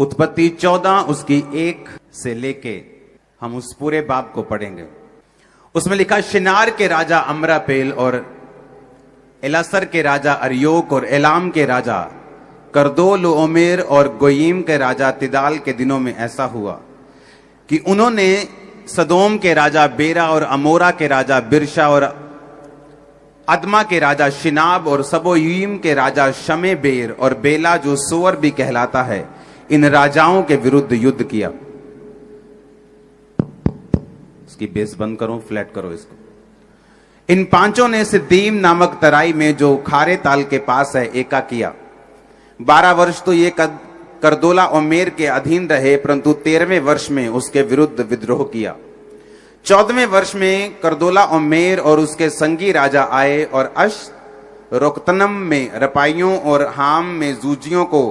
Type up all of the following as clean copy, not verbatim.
उत्पत्ति 14 उसकी 1 से लेके हम उस पूरे बाब को पढ़ेंगे। उसमें लिखा, शिनार के राजा अमरापेल और एलासर के राजा अरयोक और एलाम के राजा करदोल ओमेर और गोयीम के राजा तिदाल के दिनों में ऐसा हुआ कि उन्होंने सदोम के राजा बेरा और अमोरा के राजा बिरशा और अदमा के राजा शिनाब और सबोयीम के राजा शमेबेर और बेला जो सोअर भी कहलाता है, इन राजाओं के विरुद्ध युद्ध किया। इसकी बेस बंद करो, फ्लैट करो इसको। इन पांचों ने सिद्दीम नामक तराई में जो खारे ताल के पास है एका किया। 12 वर्ष तो ये करदोला ओमेर के अधीन रहे, परंतु 13वें वर्ष में उसके विरुद्ध विद्रोह किया। 14वें वर्ष में करदोला ओमेर और उसके संगी राजा आए और रोकतनम में रपाइयों और हाम में जूजियों को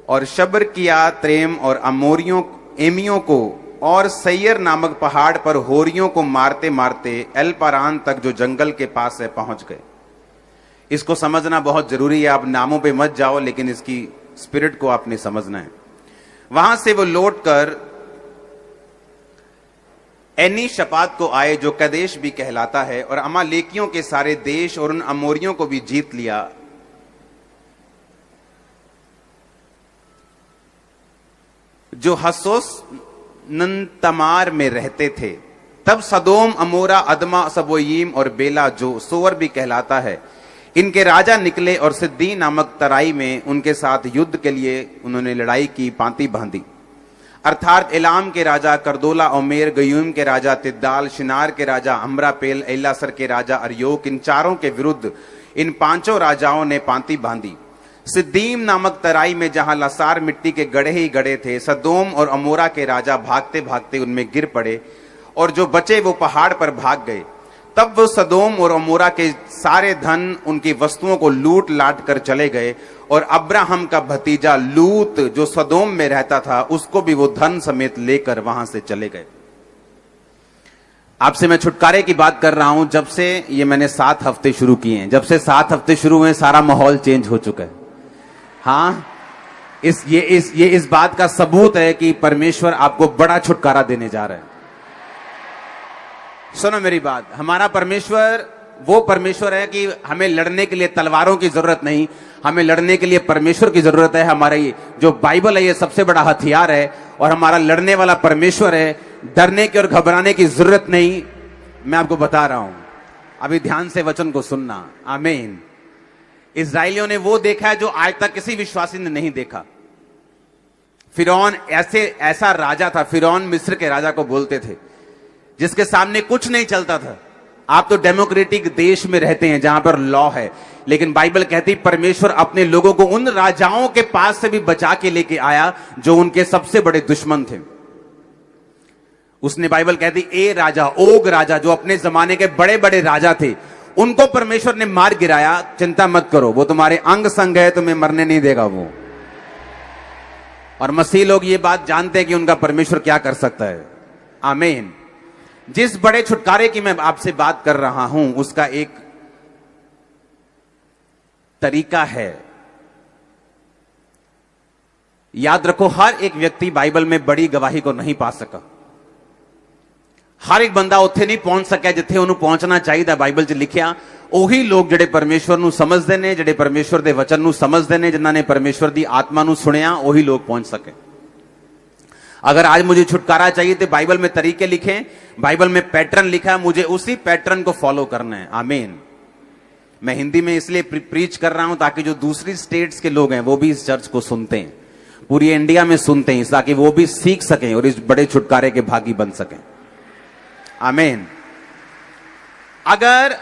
और शबर किया त्रेम और अमोरियों एमियों को और सैयर नामक पहाड़ पर होरियों को मारते मारते एल पारान तक जो जंगल के पास है पहुंच गए। इसको समझना बहुत जरूरी है। आप नामों पे मत जाओ, लेकिन इसकी स्पिरिट को आपने समझना है। वहां से वो लौटकर एनी शपात को आए जो कदेश भी कहलाता है, और अमालेकियों के सारे देश और उन अमोरियों को भी जीत लिया। जो हसोस नंतमार में रहते थे। तब सदोम अमोरा अदमा सबोयीम और बेला जो सोअर भी कहलाता है, इनके राजा निकले और सिद्दी नामक तराई में उनके साथ युद्ध के लिए उन्होंने लड़ाई की पांति बांधी। अर्थात एलाम के राजा करदोला ओमेर, गयूम के राजा तिद्दाल, शिनार के राजा अमरापेल, एलासर के राजा अरयोक, इन चारों के विरुद्ध इन पांचों राजाओं ने पांति बांधी। सिद्दीम नामक तराई में जहां लसार मिट्टी के गड़े ही गड़े थे, सदोम और अमोरा के राजा भागते भागते उनमें गिर पड़े, और जो बचे वो पहाड़ पर भाग गए। तब वो सदोम और अमोरा के सारे धन, उनकी वस्तुओं को लूट लाट कर चले गए, और अब्राहम का भतीजा लूत जो सदोम में रहता था, उसको भी वो धन समेत लेकर वहां से चले गए। आपसे मैं छुटकारे की बात कर रहा हूं। जब से ये मैंने 7 हफ्ते शुरू किए हैं, जब से 7 हफ्ते शुरू हुए, सारा माहौल चेंज हो चुका है। हाँ, ये इस बात का सबूत है कि परमेश्वर आपको बड़ा छुटकारा देने जा रहा है। सुनो मेरी बात, हमारा परमेश्वर वो परमेश्वर है कि हमें लड़ने के लिए तलवारों की जरूरत नहीं, हमें लड़ने के लिए परमेश्वर की जरूरत है। हमारी जो बाइबल है ये सबसे बड़ा हथियार है, और हमारा लड़ने वाला परमेश्वर है। डरने की और घबराने की जरूरत नहीं। मैं आपको बता रहा हूं, अभी ध्यान से वचन को सुनना। आमीन। इस्राएलियों ने वो देखा है जो आज तक किसी विश्वासी ने नहीं देखा। फिरौन ऐसा राजा था, फिरौन मिस्र के राजा को बोलते थे, जिसके सामने कुछ नहीं चलता था। आप तो डेमोक्रेटिक देश में रहते हैं जहां पर लॉ है, लेकिन बाइबल कहती परमेश्वर अपने लोगों को उन राजाओं के पास से भी बचा के लेके आया जो उनके सबसे बड़े दुश्मन थे। उसने बाइबल कहती ए राजा, ओग राजा, जो अपने जमाने के बड़े बड़े राजा थे, उनको परमेश्वर ने मार गिराया। चिंता मत करो, वो तुम्हारे अंग संग है, तुम्हें मरने नहीं देगा वो। और मसीह लोग ये बात जानते हैं कि उनका परमेश्वर क्या कर सकता है। आमीन। जिस बड़े छुटकारे की मैं आपसे बात कर रहा हूं, उसका एक तरीका है। याद रखो, हर एक व्यक्ति बाइबल में बड़ी गवाही को नहीं पा सका। हर एक बंदा उत्थे नहीं पहुंच सका जिथे उन्होंने पहुंचना चाहिए। बाइबल च लिखिया ਉਹੀ लोग ਜਿਹੜੇ परमेश्वर ਨੂੰ ਸਮਝਦੇ ਨੇ, ਜਿਹੜੇ परमेश्वर ਦੇ वचन ਨੂੰ ਸਮਝਦੇ ਨੇ, ਜਿਨ੍ਹਾਂ ਨੇ परमेश्वर ਦੀ आत्मा ਨੂੰ ਸੁਣਿਆ, ਉਹੀ लोग पहुंच सके। अगर आज मुझे छुटकारा चाहिए तो बाइबल में तरीके लिखे, बाइबल में पैटर्न लिखा है, मुझे उसी पैटर्न को फॉलो करना है। आमीन। मैं हिंदी में इसलिए प्रीच कर रहा हूं ताकि जो दूसरी स्टेट्स के लोग हैं वो भी इस चर्च को सुनते हैं, पूरी इंडिया में सुनते हैं, ताकि वो भी सीख सकें और इस बड़े छुटकारे के भागी बन सकें। आमीन। अगर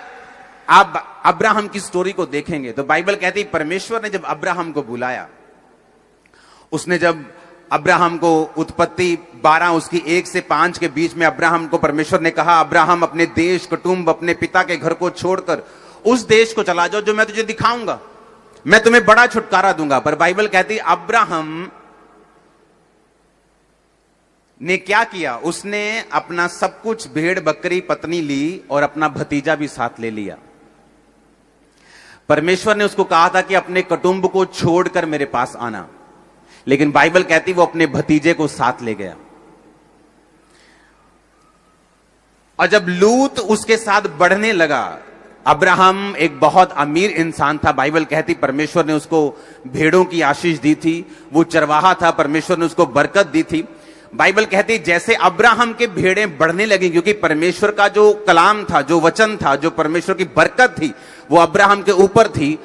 आप अब्राहम की स्टोरी को देखेंगे तो बाइबल कहती है परमेश्वर ने जब अब्राहम को बुलाया, उसने जब अब्राहम को उत्पत्ति 12 उसकी 1 से 5 के बीच में अब्राहम को परमेश्वर ने कहा, अब्राहम अपने देश, कुटुंब, अपने पिता के घर को छोड़कर उस देश को चला जाओ जो मैं तुझे दिखाऊंगा, मैं तुम्हें बड़ा छुटकारा दूंगा। पर बाइबल कहती अब्राहम ने क्या किया, उसने अपना सब कुछ, भेड़ बकरी, पत्नी ली और अपना भतीजा भी साथ ले लिया। परमेश्वर ने उसको कहा था कि अपने कुटुंब को छोड़कर मेरे पास आना, लेकिन बाइबल कहती वो अपने भतीजे को साथ ले गया। और जब लूत उसके साथ बढ़ने लगा, अब्राहम एक बहुत अमीर इंसान था। बाइबल कहती परमेश्वर ने उसको भेड़ों की आशीष दी थी, वो चरवाहा था, परमेश्वर ने उसको बरकत दी थी। बाइबल कहती जैसे अब्राहम के भेड़ें बढ़ने लगी, क्योंकि परमेश्वर का जो कलाम था, जो वचन था, जो परमेश्वर की बरकत थी, वो अब्राहम के ऊपर थी।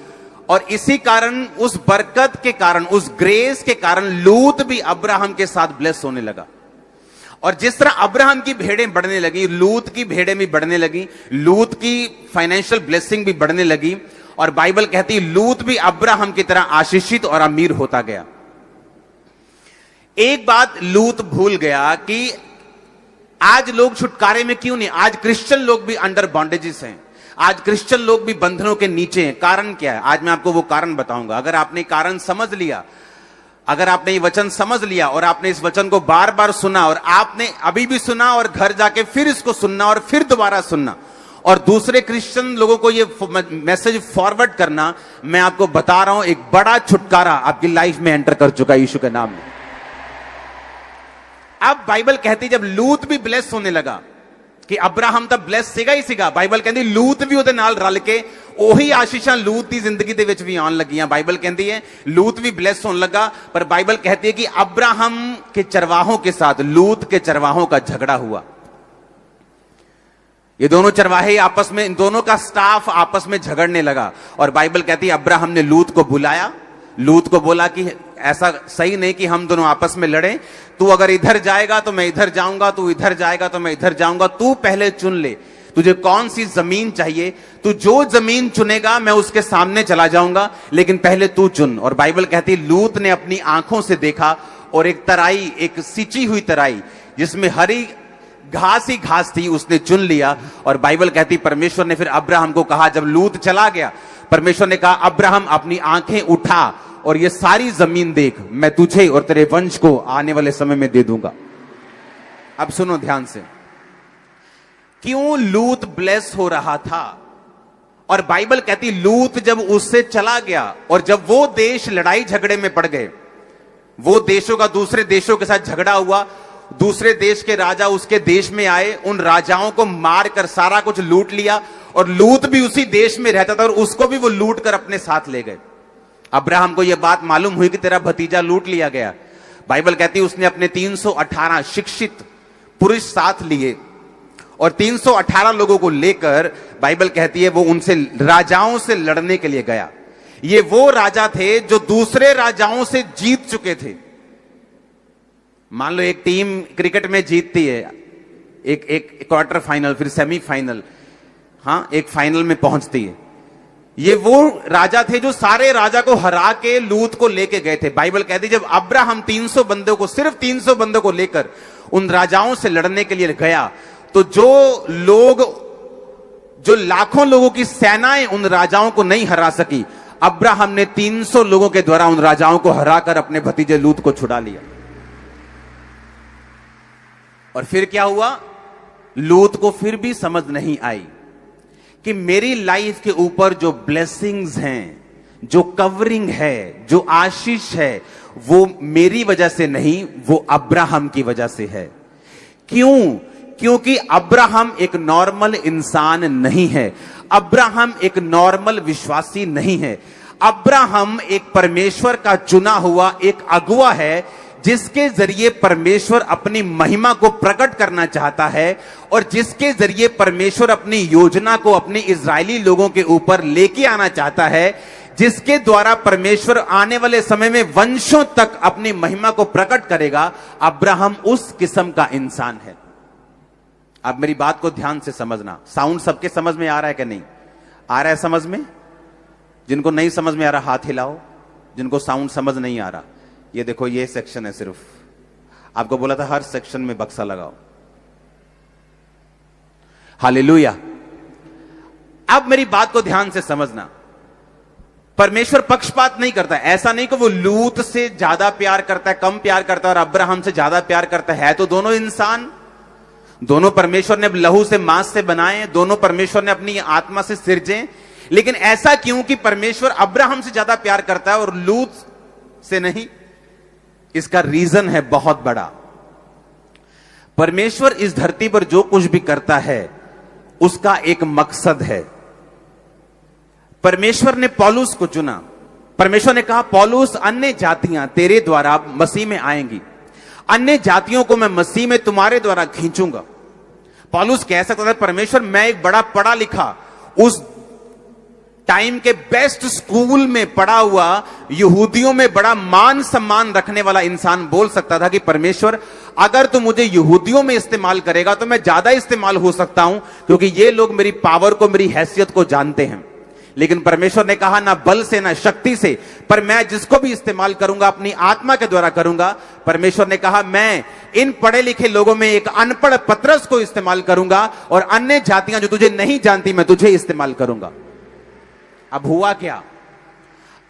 और इसी कारण, उस बरकत के कारण, उस ग्रेस के कारण लूत भी अब्राहम के साथ ब्लेस होने लगा। और जिस तरह अब्राहम की भेड़ें बढ़ने लगी, लूत की भेड़ें भी बढ़ने लगी, लूत की फाइनेंशियल ब्लेसिंग भी बढ़ने लगी। और बाइबल कहती लूत भी अब्राहम की तरह आशीषित और अमीर होता गया। एक बात लूत भूल गया कि आज लोग छुटकारे में क्यों नहीं, आज क्रिश्चियन लोग भी अंडर बॉन्डेजेस हैं, आज क्रिश्चियन लोग भी बंधनों के नीचे हैं। कारण क्या है? आज मैं आपको वो कारण बताऊंगा। अगर आपने कारण समझ लिया, अगर आपने ये वचन समझ लिया और आपने इस वचन को बार बार सुना, और आपने अभी भी सुना और घर जाके फिर इसको सुनना और फिर दोबारा सुनना और दूसरे क्रिश्चियन लोगों को ये मैसेज फॉरवर्ड करना, मैं आपको बता रहा हूं एक बड़ा छुटकारा आपकी लाइफ में एंटर कर चुका है यीशु के नाम में। अब बाइबल कहती जब लूत भी ब्लेस होने लगा कि अब्राहम ਤਾਂ ਬਲੈਸ ਸੀਗਾ ਹੀ ਸੀਗਾ, ਬਾਈਬਲ ਕਹਿੰਦੀ ਲੂਤ ਵੀ ਉਹਦੇ ਨਾਲ ਰਲ ਕੇ ਉਹੀ ਆਸ਼ੀਸ਼ਾਂ ਲੂਤ ਦੀ ਜ਼ਿੰਦਗੀ ਦੇ ਵਿੱਚ ਵੀ ਆਉਣ ਲੱਗੀਆਂ। ਬਾਈਬਲ ਕਹਿੰਦੀ है लूत भी ब्लेस होने लगा, पर बाइबल कहती है कि अब्राहम के चरवाहों के साथ लूत के चरवाहों का झगड़ा हुआ। ये दोनों चरवाहे आपस में, इन दोनों का स्टाफ आपस में झगड़ने लगा। और बाइबल कहती है अब्राहम ने लूत को बुलाया, लूत को बोला कि ऐसा सही नहीं कि हम दोनों आपस में लड़ें, तू अगर इधर जाएगा तो मैं इधर जाऊंगा, तू इधर जाएगा तो मैं इधर जाऊंगा, तू पहले चुन ले तुझे कौन सी जमीन चाहिए, तू जो जमीन चुनेगा मैं उसके सामने चला जाऊंगा, लेकिन पहले तू चुन। और बाइबल कहती लूत ने अपनी आंखों से देखा और एक तराई, एक सिंची हुई तराई जिसमें हरी घास ही घास थी, उसने चुन लिया। और बाइबल कहती परमेश्वर ने फिर अब्राहम को कहा, जब लूत चला गया, परमेश्वर ने कहा अब्राहम अपनी आंखें उठा और ये सारी जमीन देख, मैं तुझे और तेरे वंश को आने वाले समय में दे दूंगा। अब सुनो ध्यान से, क्यों लूत ब्लेस हो रहा था? और बाइबल कहती लूत जब उससे चला गया और जब वो देश लड़ाई झगड़े में पड़ गए, वो देशों का दूसरे देशों के साथ झगड़ा हुआ, दूसरे देश के राजा उसके देश में आए, उन राजाओं को मारकर सारा कुछ लूट लिया, और लूत भी उसी देश में रहता था और उसको भी वो लूट कर अपने साथ ले गए। अब्राहम को यह बात मालूम हुई कि तेरा भतीजा लूट लिया गया। बाइबल कहती है उसने अपने 318 शिक्षित पुरुष साथ लिए और 318 लोगों को लेकर, बाइबल कहती है वो उनसे राजाओं से लड़ने के लिए गया। ये वो राजा थे जो दूसरे राजाओं से जीत चुके थे। मान लो एक टीम क्रिकेट में जीतती है, एक क्वार्टर फाइनल, फिर सेमीफाइनल, हाँ एक फाइनल में पहुंचती है। ये वो राजा थे जो सारे राजा को हरा के लूत को लेके गए थे। बाइबल कहती जब अब्राहम 300 बंदों को, सिर्फ 300 बंदों को लेकर उन राजाओं से लड़ने के लिए गया, तो जो लाखों लोगों की सेनाएं उन राजाओं को नहीं हरा सकी, अब्राहम ने 300 लोगों के द्वारा उन राजाओं को हराकर अपने भतीजे लूत को छुड़ा लिया। और फिर क्या हुआ? लूत को फिर भी समझ नहीं आई कि मेरी लाइफ के ऊपर जो ब्लेसिंग्स हैं, जो कवरिंग है, जो आशीष है, वो मेरी वजह से नहीं, वो अब्राहम की वजह से है। क्यों? क्योंकि अब्राहम एक नॉर्मल इंसान नहीं है, अब्राहम एक नॉर्मल विश्वासी नहीं है। अब्राहम एक परमेश्वर का चुना हुआ एक अगुआ है, जिसके जरिए परमेश्वर अपनी महिमा को प्रकट करना चाहता है और जिसके जरिए परमेश्वर अपनी योजना को अपने इजरायली लोगों के ऊपर लेके आना चाहता है, जिसके द्वारा परमेश्वर आने वाले समय में वंशों तक अपनी महिमा को प्रकट करेगा। अब्राहम उस किस्म का इंसान है। अब मेरी बात को ध्यान से समझना। साउंड सबके समझ में आ रहा है कि नहीं आ रहा है? समझ में? जिनको नहीं समझ में आ रहा हाथ हिलाओ, जिनको साउंड समझ नहीं आ रहा। ये देखो, ये सेक्शन है, सिर्फ आपको बोला था हर सेक्शन में बक्सा लगाओ। हालेलुया। अब मेरी बात को ध्यान से समझना। परमेश्वर पक्षपात नहीं करता। ऐसा नहीं कि वो लूत से ज्यादा प्यार करता है, कम प्यार करता है, और अब्राहम से ज्यादा प्यार करता है। तो दोनों इंसान, दोनों परमेश्वर ने लहू से मांस से बनाए, दोनों परमेश्वर ने अपनी आत्मा से सिरजे। लेकिन ऐसा क्यों कि परमेश्वर अब्राहम से ज्यादा प्यार करता है और लूत से नहीं? इसका रीजन है बहुत बड़ा। परमेश्वर इस धरती पर जो कुछ भी करता है उसका एक मकसद है। परमेश्वर ने पौलुस को चुना। परमेश्वर ने कहा, पौलुस, अन्य जातियां तेरे द्वारा मसीह में आएंगी, अन्य जातियों को मैं मसीह में तुम्हारे द्वारा खींचूंगा। पौलुस कह सकता था, परमेश्वर, मैं एक बड़ा पढ़ा लिखा, उस टाइम के बेस्ट स्कूल में पढ़ा हुआ, यहूदियों में बड़ा मान सम्मान रखने वाला इंसान बोल सकता था कि परमेश्वर, अगर तू मुझे यहूदियों में इस्तेमाल करेगा तो मैं ज्यादा इस्तेमाल हो सकता हूं, क्योंकि ये लोग मेरी पावर को, मेरी हैसियत को जानते हैं। लेकिन परमेश्वर ने कहा, ना बल से ना शक्ति से, पर मैं जिसको भी इस्तेमाल करूंगा अपनी आत्मा के द्वारा करूंगा। परमेश्वर ने कहा, मैं इन पढ़े लिखे लोगों में एक अनपढ़ पतरस को इस्तेमाल करूंगा और अन्य जातियां जो तुझे नहीं जानती मैं तुझे इस्तेमाल करूंगा। अब हुआ क्या?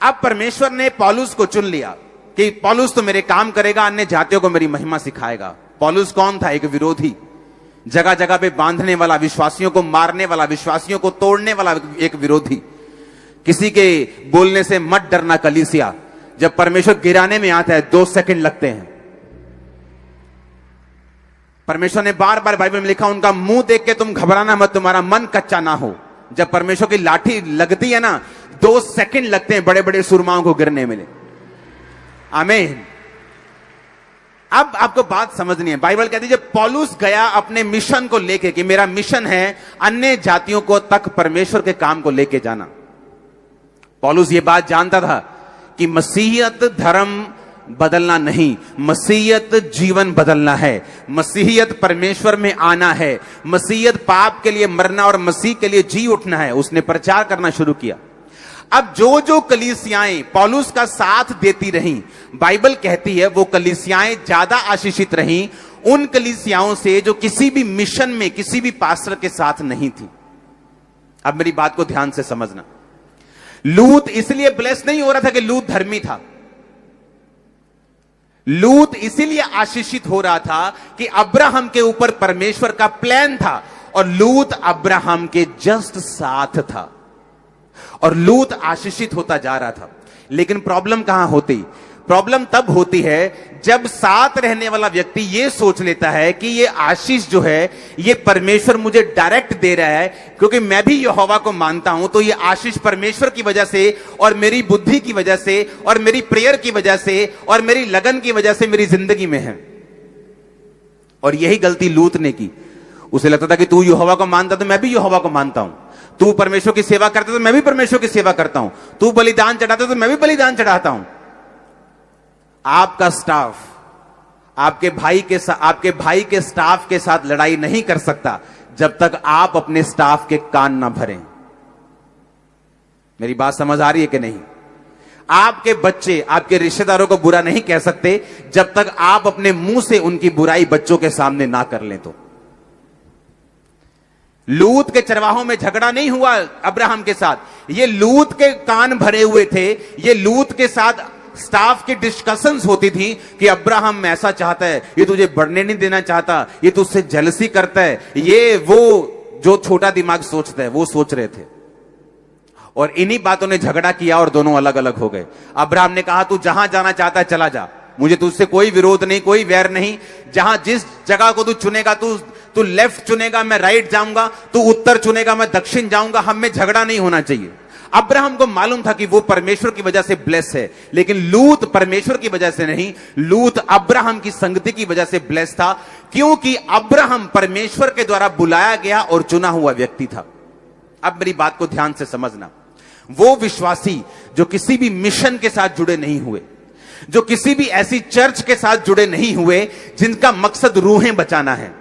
अब परमेश्वर ने पौलुस को चुन लिया कि पौलुस तो मेरे काम करेगा, अन्य जातियों को मेरी महिमा सिखाएगा। पौलुस कौन था? एक विरोधी, जगह जगह पे बांधने वाला, विश्वासियों को मारने वाला, विश्वासियों को तोड़ने वाला एक विरोधी। किसी के बोलने से मत डरना कलीसिया, जब परमेश्वर गिराने में आता है 2 सेकंड लगते हैं। परमेश्वर ने बार बार बाइबल में लिखा, उनका मुंह देख के तुम घबराना मत, तुम्हारा मन कच्चा ना हो। जब परमेश्वर की लाठी लगती है ना, 2 सेकंड लगते हैं बड़े बड़े सुरमाओं को गिरने में। आमीन। अब आपको बात समझनी है। बाइबल कहती है, जब पौलुस गया अपने मिशन को लेके कि मेरा मिशन है अन्य जातियों को तक परमेश्वर के काम को लेके जाना। पौलुस ये बात जानता था कि मसीहियत धर्म बदलना नहीं, मसीहियत जीवन बदलना है। मसीहियत परमेश्वर में आना है। मसीहियत पाप के लिए मरना और मसीह के लिए जी उठना है। उसने प्रचार करना शुरू किया। अब जो जो कलीसियाएं पौलुस का साथ देती रहीं, बाइबल कहती है वो कलीसियाएं ज्यादा आशीषित रहीं उन कलीसियाओं से जो किसी भी मिशन में किसी भी पास्टर के साथ नहीं थी। अब मेरी बात को ध्यान से समझना। लूत इसलिए ब्लेस नहीं हो रहा था कि लूत धर्मी था। लूत इसीलिए आशीषित हो रहा था कि अब्राहम के ऊपर परमेश्वर का प्लान था और लूत अब्राहम के जस्ट साथ था और लूत आशीषित होता जा रहा था। लेकिन प्रॉब्लम कहां होती? प्रॉब्लम तब होती है जब साथ रहने वाला व्यक्ति यह सोच लेता है कि यह आशीष जो है यह परमेश्वर मुझे डायरेक्ट दे रहा है, क्योंकि मैं भी यहोवा को मानता हूं, तो यह आशीष परमेश्वर की वजह से और मेरी बुद्धि की वजह से और मेरी प्रेयर की वजह से और मेरी लगन की वजह से मेरी जिंदगी में है। और यही गलती लूत ने की। उसे लगता था कि तू यहोवा को मानता तो मैं भी यहोवा को मानता हूं, तू परमेश्वर की सेवा करता तो मैं भी परमेश्वर की सेवा करता हूं, तू बलिदान चढ़ाता तो मैं भी बलिदान चढ़ाता हूं। आपका स्टाफ आपके भाई के स्टाफ के साथ लड़ाई नहीं कर सकता जब तक आप अपने स्टाफ के कान ना भरें। मेरी बात समझ आ रही है कि नहीं? आपके बच्चे आपके रिश्तेदारों को बुरा नहीं कह सकते जब तक आप अपने मुंह से उनकी बुराई बच्चों के सामने ना कर लें। तो लूत के चरवाहों में झगड़ा नहीं हुआ अब्राहम के साथ, ये लूत के कान भरे हुए थे। ये लूत के साथ स्टाफ की डिस्कशंस होती थी कि अब्राहम ऐसा चाहता है, ये तुझे बढ़ने नहीं देना चाहता, ये तुझसे जेलसी करता है, ये वो जो छोटा दिमाग सोचता है वो सोच रहे थे। और इन्हीं बातों ने झगड़ा किया और दोनों अलग अलग हो गए। अब्राहम ने कहा, तू जहां जाना चाहता है चला जा, मुझे तुझसे कोई विरोध नहीं, कोई वैर नहीं। जहां जिस जगह को तू चुनेगा, तू लेफ्ट चुनेगा मैं राइट जाऊंगा, तू उत्तर चुनेगा मैं दक्षिण जाऊंगा, हम में झगड़ा नहीं होना चाहिए। अब्राहम को मालूम था कि वो परमेश्वर की वजह से ब्लेस है, लेकिन लूत परमेश्वर की वजह से नहीं, लूत अब्राहम की संगति की वजह से ब्लेस था, क्योंकि अब्राहम परमेश्वर के द्वारा बुलाया गया और चुना हुआ व्यक्ति था। अब मेरी बात को ध्यान से समझना। वो विश्वासी जो किसी भी मिशन के साथ जुड़े नहीं हुए, जो किसी भी ऐसी चर्च के साथ जुड़े नहीं हुए जिनका मकसद रूहें बचाना है,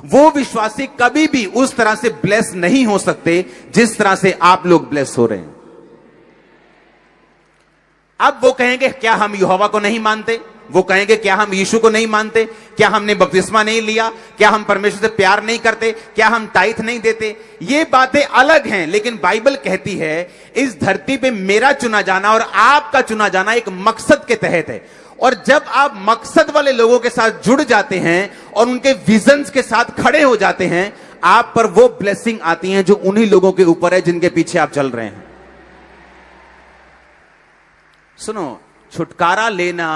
वो विश्वासी कभी भी उस तरह से ब्लेस नहीं हो सकते जिस तरह से आप लोग ब्लेस हो रहे हैं। अब वो कहेंगे, क्या हम यहोवा को नहीं मानते? वो कहेंगे, क्या हम यीशु को नहीं मानते? क्या हमने बपतिस्मा नहीं लिया? क्या हम परमेश्वर से प्यार नहीं करते? क्या हम टाइथ नहीं देते? ये बातें अलग हैं, लेकिन बाइबल कहती है इस धरती पे मेरा चुना जाना और आपका चुना जाना एक मकसद के तहत है। और जब आप मकसद वाले लोगों के साथ जुड़ जाते हैं और उनके विजन्स के साथ खड़े हो जाते हैं, आप पर वो ब्लेसिंग आती है जो उन्हीं लोगों के ऊपर है जिनके पीछे आप चल रहे हैं। सुनो, छुटकारा लेना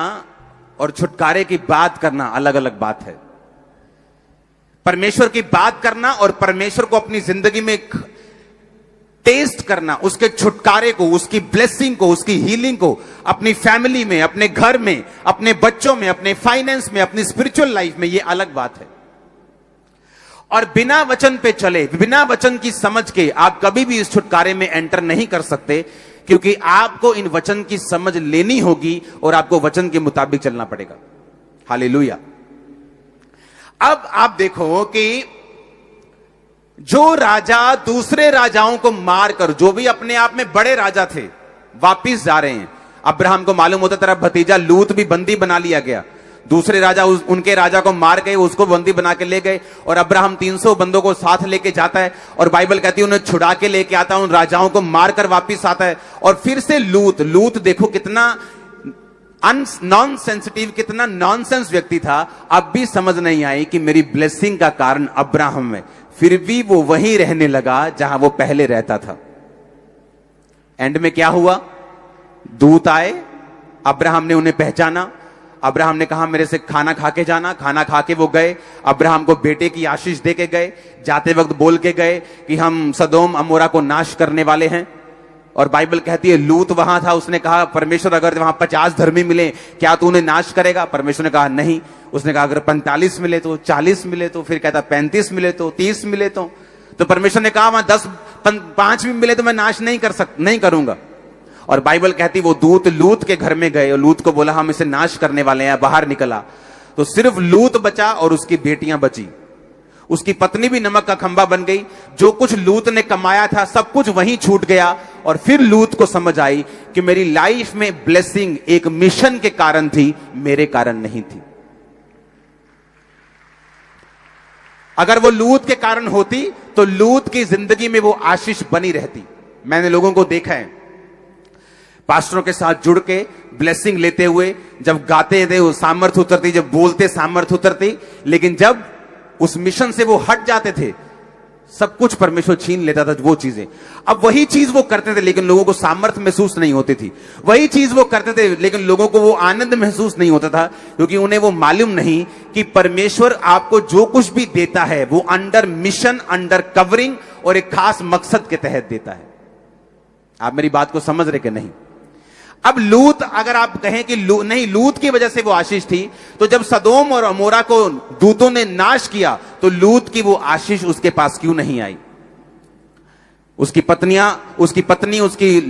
और छुटकारे की बात करना अलग अलग बात है। परमेश्वर की बात करना और परमेश्वर को अपनी जिंदगी में टेस्ट करना, उसके छुटकारे को, उसकी ब्लेसिंग को, उसकी हीलिंग को अपनी फैमिली में, अपने घर में, अपने बच्चों में, अपने फाइनेंस में, अपनी स्पिरिचुअल लाइफ में, यह अलग बात है। और बिना वचन पे चले, बिना वचन की समझ के आप कभी भी इस छुटकारे में एंटर नहीं कर सकते, क्योंकि आपको इन वचन की समझ लेनी होगी और आपको वचन के मुताबिक चलना पड़ेगा। हालेलुया। अब आप देखो कि जो राजा दूसरे राजाओं को मारकर, जो भी अपने आप में बड़े राजा थे, वापिस जा रहे हैं। अब्राहम को मालूम होता तेरा भतीजा लूत भी बंदी बना लिया गया। दूसरे राजा उनके राजा को मार गए, उसको बंदी बना के ले गए, और अब्राहम 300 बंदों को साथ लेके जाता है, और बाइबल कहती है उन्हें छुड़ा के लेके आता है, उन राजाओं को मारकर वापिस आता है। और फिर से लूत देखो कितना नॉन सेंसिटिव, कितना नॉनसेंस व्यक्ति था। अब भी समझ नहीं आई कि मेरी ब्लेसिंग का कारण अब्राहम है, फिर भी वो वहीं रहने लगा जहां वो पहले रहता था। एंड में क्या हुआ? दूत आए, अब्राहम ने उन्हें पहचाना, अब्राहम ने कहा मेरे से खाना खा के जाना। खाना खा के वो गए, अब्राहम को बेटे की आशीष दे के गए। जाते वक्त बोल के गए कि हम सदोम अमोरा को नाश करने वाले हैं। और बाइबल कहती है लूत वहां था, उसने कहा परमेश्वर अगर वहां 50 धर्मी मिले क्या तू उन्हें नाश करेगा? परमेश्वर ने कहा नहीं। उसने कहा अगर 45 मिले तो, 40 मिले तो, फिर कहता 35 मिले तो, 30 मिले तो परमेश्वर ने कहा वहां 5 भी मिले तो मैं नाश नहीं करूंगा। और बाइबल कहती वो दूत लूत के घर में गए और लूत को बोला हम इसे नाश करने वाले हैं। बाहर निकला तो सिर्फ लूत बचा और उसकी बेटियां बची। उसकी पत्नी भी नमक का खंबा बन गई। जो कुछ लूत ने कमाया था सब कुछ वहीं छूट गया। और फिर लूत को समझ आई कि मेरी लाइफ में ब्लेसिंग एक मिशन के कारण थी, मेरे कारण नहीं थी। अगर वो लूत के कारण होती तो लूत की जिंदगी में वो आशीष बनी रहती। मैंने लोगों को देखा है पास्टरों के साथ जुड़ के ब्लेसिंग लेते हुए, जब गाते थे वो सामर्थ उतरती, जब बोलते सामर्थ उतरती, लेकिन जब उस मिशन से वो हट जाते थे सब कुछ परमेश्वर छीन लेता था वो चीजें। अब वही चीज वो करते थे लेकिन लोगों को सामर्थ महसूस नहीं होती थी। वही चीज वो करते थे लेकिन लोगों को वो आनंद महसूस नहीं होता था, क्योंकि उन्हें वो मालूम नहीं कि परमेश्वर आपको जो कुछ भी देता है वो अंडर मिशन, अंडर कवरिंग और एक खास मकसद के तहत देता है। आप मेरी बात को समझ रहे कि नहीं? अब लूत, अगर आप कहें कि नहीं लूत की वजह से वो आशीष थी, तो जब सदोम और अमोरा को दूतों ने नाश किया तो लूत की वो आशीष उसके पास क्यों नहीं आई? उसकी पत्नी, उसकी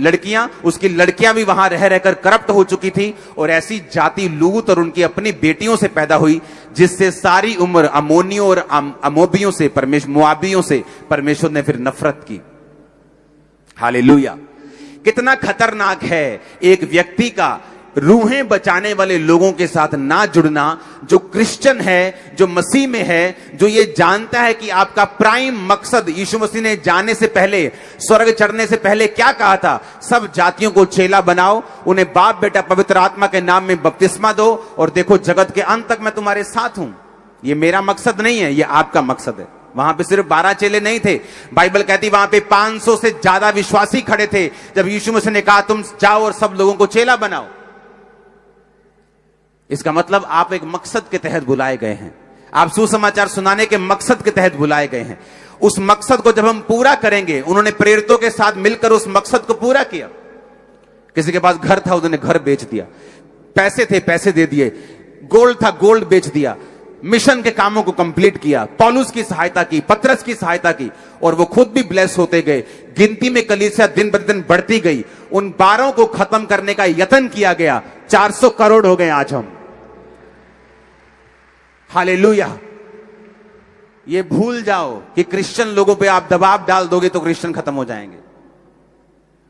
लड़कियां भी वहां रह रहकर करप्ट हो चुकी थी। और ऐसी जाति लूत और उनकी अपनी बेटियों से पैदा हुई जिससे सारी उम्र अमोनियों और अमोबियों से, मुआबियों से परमेश्वर ने फिर नफरत की। हालेलुया। कितना खतरनाक है एक व्यक्ति का रूहें बचाने वाले लोगों के साथ ना जुड़ना, जो क्रिश्चियन है, जो मसीह में है, जो ये जानता है कि आपका प्राइम मकसद, यीशु मसीह ने जाने से पहले, स्वर्ग चढ़ने से पहले क्या कहा था? सब जातियों को चेला बनाओ, उन्हें बाप बेटा पवित्र आत्मा के नाम में बपतिस्मा दो, और देखो जगत के अंत तक मैं तुम्हारे साथ हूं। ये मेरा मकसद नहीं है, ये आपका मकसद है। वहां पे सिर्फ 12 चेले नहीं थे, बाइबल कहती वहां पे 500 से ज्यादा विश्वासी खड़े थे जब यीशु मसीह ने कहा तुम जाओ और सब लोगों को चेला बनाओ। इसका मतलब आप एक मकसद के तहत बुलाए गए हैं। आप सुसमाचार सुनाने के मकसद के तहत बुलाए गए हैं। उस मकसद को जब हम पूरा करेंगे, उन्होंने प्रेरितों के साथ मिलकर उस मकसद को पूरा किया। किसी के पास घर था, उन्होंने घर बेच दिया, पैसे थे पैसे दे दिए, गोल्ड था गोल्ड बेच दिया, मिशन के कामों को कंप्लीट किया, पौलुस की सहायता की, पतरस की सहायता की, और वो खुद भी ब्लेस होते गए। गिनती में कलीसिया दिन ब दिन बढ़ती गई। उन 12 को खत्म करने का यत्न किया गया। 400 करोड़ हो गए आज हम। हालेलुया। ये भूल जाओ कि क्रिश्चियन लोगों पे आप दबाव डाल दोगे तो क्रिश्चियन खत्म हो जाएंगे।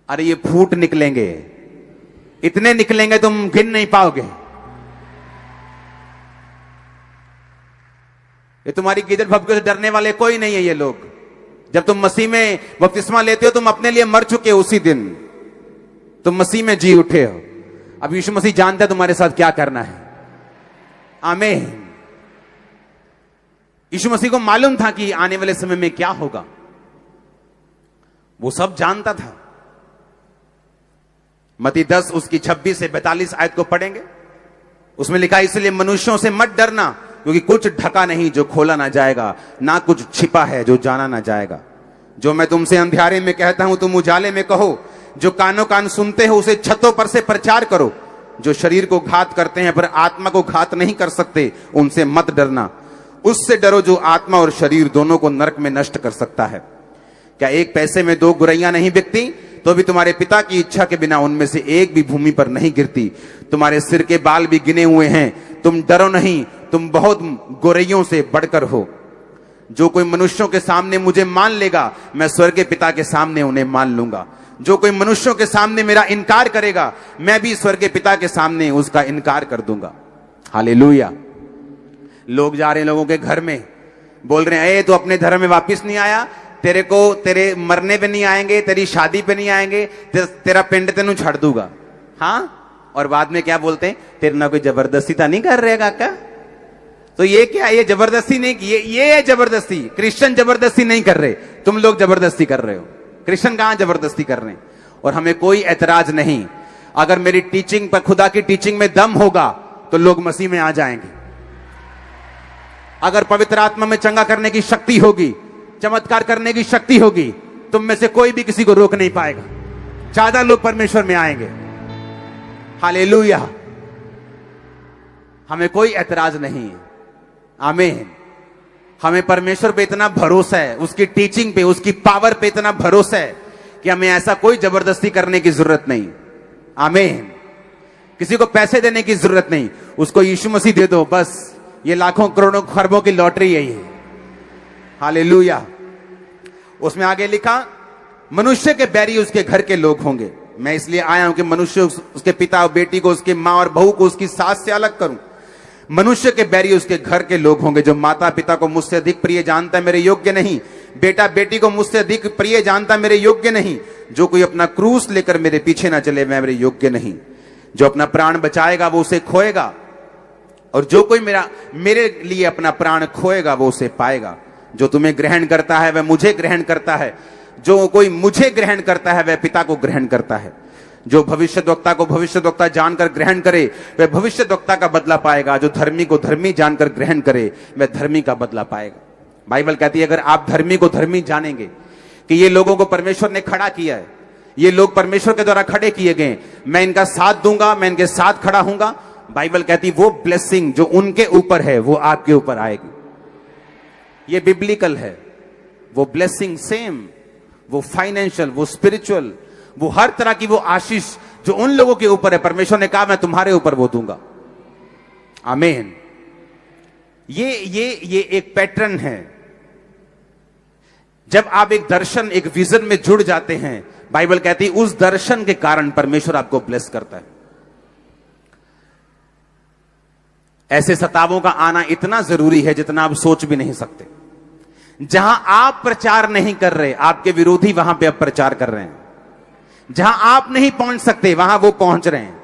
अरे ये फूट निकलेंगे, इतने निकलेंगे तुम गिन नहीं पाओगे। ये तुम्हारी गिदड़ भभकियों से डरने वाले कोई नहीं है ये लोग। जब तुम मसीह में बपतिस्मा लेते हो तुम अपने लिए मर चुके हो, उसी दिन तुम मसीह में जी उठे हो। अब यीशु मसीह जानता है तुम्हारे साथ क्या करना है। आमीन। यीशु मसीह को मालूम था कि आने वाले समय में क्या होगा, वो सब जानता था। मत्ती 10 उसकी 26 से 42 आयत को पढ़ेंगे। उसमें लिखा है, इसलिए मनुष्यों से मत डरना, क्योंकि कुछ ढका नहीं जो खोला ना जाएगा, ना कुछ छिपा है जो जाना ना जाएगा। जो मैं तुमसे अंधियारे में कहता हूं तुम उजाले में कहो, जो कानों कान सुनते हो उसे छतों पर से प्रचार करो। जो शरीर को घात करते हैं पर आत्मा को घात नहीं कर सकते, उनसे मत डरना। उससे डरो जो आत्मा और शरीर दोनों को नरक में नष्ट कर सकता है। क्या एक पैसे में 2 गुरैया नहीं बिकती? तो भी तुम्हारे पिता की इच्छा के बिना उनमें से एक भी भूमि पर नहीं गिरती। तुम्हारे सिर के बाल भी गिने हुए हैं, तुम डरो नहीं, तुम बहुत गोरैयों से बढ़कर हो। जो कोई मनुष्यों के सामने मुझे मान लेगा, मैं स्वर्ग के पिता के सामने उन्हें मान लूंगा। जो कोई मनुष्यों के सामने मेरा इनकार करेगा, मैं भी स्वर्ग के पिता के सामने उसका इनकार कर दूंगा। हालेलुया। लोग जा रहे हैं लोगों के घर में, बोल रहे हैं, ए तू अपने धर्म में वापिस नहीं आया, तेरे को तेरे मरने पे नहीं आएंगे, तेरी शादी पे नहीं आएंगे, तेरा पिंड तेनू छड़ दूंगा। हाँ, और बाद में क्या बोलते हैं, तेरे ना कोई जबरदस्ती तो नहीं कर रहे काका? तो ये क्या, ये जबरदस्ती नहीं की, ये है जबरदस्ती। क्रिश्चियन जबरदस्ती नहीं कर रहे, तुम लोग जबरदस्ती कर रहे हो। क्रिश्चियन कहां जबरदस्ती कर रहे हैं? और हमें कोई ऐतराज नहीं। अगर मेरी टीचिंग पर, खुदा की टीचिंग में दम होगा तो लोग मसीह में आ जाएंगे। अगर पवित्र आत्मा में चंगा करने की शक्ति होगी, चमत्कार करने की शक्ति होगी, तुम में से कोई भी किसी को रोक नहीं पाएगा। ज्यादा लोग परमेश्वर में आएंगे। हालेलुया। हमें कोई ऐतराज नहीं है। आमीन। हमें परमेश्वर पे इतना भरोसा है, उसकी टीचिंग पे, उसकी पावर पे इतना भरोसा है कि हमें ऐसा कोई जबरदस्ती करने की जरूरत नहीं। आमीन। किसी को पैसे देने की जरूरत नहीं, उसको यीशु मसीह दे दो बस। ये लाखों करोड़ों खरबों की लॉटरी यही है। हालेलुया। उसमें आगे लिखा, मनुष्य के बैरी उसके घर के लोग होंगे। मैं इसलिए आया हूं कि मनुष्य उसके पिता और बेटी को, उसके मां और बहू को उसकी सास से अलग करूं। मनुष्य के बैरी उसके घर के लोग होंगे। जो माता पिता को मुझसे अधिक प्रिय जानता है मेरे योग्य नहीं, बेटा बेटी को मुझसे अधिक प्रिय जानता मेरे योग्य नहीं। जो कोई अपना क्रूस लेकर मेरे पीछे ना चले, मैं मेरे योग्य नहीं। जो अपना प्राण बचाएगा वो उसे खोएगा, और जो कोई मेरे लिए अपना प्राण खोएगा वो उसे पाएगा। जो तुम्हें ग्रहण करता है वह मुझे ग्रहण करता है, जो कोई मुझे ग्रहण करता है वह पिता को ग्रहण करता है। जो भविष्यद्वक्ता को भविष्यद्वक्ता जानकर ग्रहण करे वह भविष्यद्वक्ता का बदला पाएगा। जो धर्मी को धर्मी जानकर ग्रहण करे वह धर्मी का बदला पाएगा। बाइबल कहती है, अगर आप धर्मी को धर्मी जानेंगे कि ये लोगों को परमेश्वर ने खड़ा किया है, ये लोग परमेश्वर के द्वारा खड़े किए गए, मैं इनका साथ दूंगा, मैं इनके साथ खड़ा हूंगा। बाइबल कहती वो ब्लेसिंग जो उनके ऊपर है वो आपके ऊपर आएगी। ये बिब्लिकल है। वो ब्लेसिंग सेम, वो फाइनेंशियल, वो स्पिरिचुअल, वो हर तरह की वो आशीष जो उन लोगों के ऊपर है, परमेश्वर ने कहा मैं तुम्हारे ऊपर वो दूंगा। आमीन। ये एक पैटर्न है। जब आप एक दर्शन, एक विजन में जुड़ जाते हैं, बाइबल कहती है उस दर्शन के कारण परमेश्वर आपको ब्लेस करता है। ऐसे सतावों का आना इतना जरूरी है जितना आप सोच भी नहीं सकते। जहां आप प्रचार नहीं कर रहे, आपके विरोधी वहां पे अब प्रचार कर रहे हैं। जहां आप नहीं पहुंच सकते वहां वो पहुंच रहे हैं,